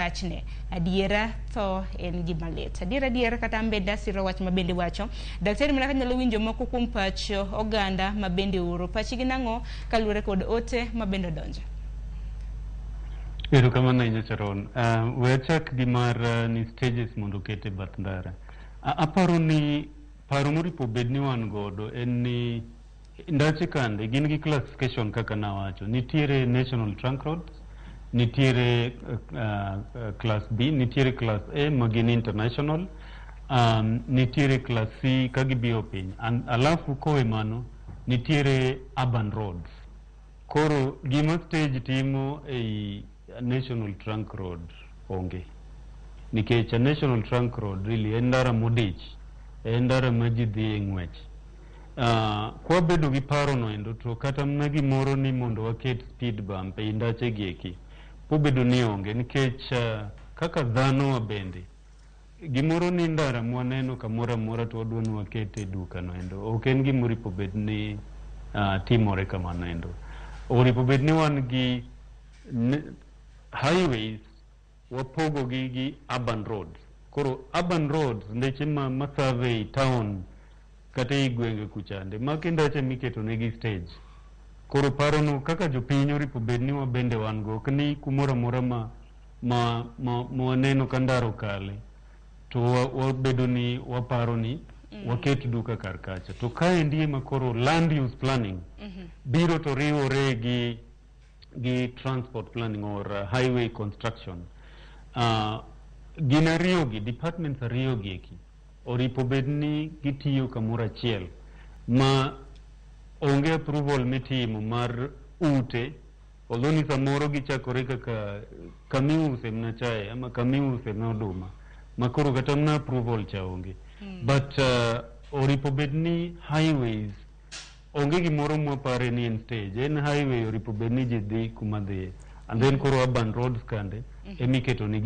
wachne adiera tho en gima lit. Adiera kata ambeda siro wach mabende wacho. Daktari mnaka nyalo winjo moko kuom pacho oganda mabende uro. Pachi ginang'o kaluwore kod ote mabende donjo. Erokamano ahinya Sharon. We achak gi mar ni stages mondo kete bath ndara. Aparo ni paro moripo bed ni wan godo en ni ndache kande gin gi classification kaka nawacho. Nitiere National Trunk Roads, nitiere class B, nitiere class A magin international, nitiere class C kagibiro piny. Alafu kowe mano nitiere urban roads. Koro gima stage timo ei National Trunk Road onge. Nikech National Trunk Road really en ndara modich, en ndara ma ji dhi e ng'wech. Kwa bedo gi paro no endo to kata mna gimoro ni mondo waket speed bump e ndache gieki. Pobedo ni onge nikech kaka dhano wabende. Gimoro ni ndara mwaneno kamora mora to wadwa ni wakete duka no endo. Ok en gimoro ipo bed ni timore kamano endo. Oripo bed ni wan gi highways wapogo gi urban roads. Koro urban roads ndeche ma survey town kata i gwenge kuchande maki ndache miketo negi stage. Koro paro no kaka jopiny oripo bed ni wabende wan go kni kumora mora ma waneno ka ndaro kale to wabedo ni waparo ni waket duka kar kacha. To kae ndiye makoro land use planning biro to riwore gi transport planning or highway construction. Gin ariyo gi departments ariyo gi eki oripo bed ni gitiyo kamoro achiel ma onge approval mitimo mar ute, although ni samoro gichakore kaka kamiuse mna chae ama kamiuse mna oduma makoro kata mna approval cha onge. But oripo bed ni highways onge gimoro mwapare ni en stage, en highway oripo bed ni jidhi kuma dhiye. And then koro urban roads kande emiketo ni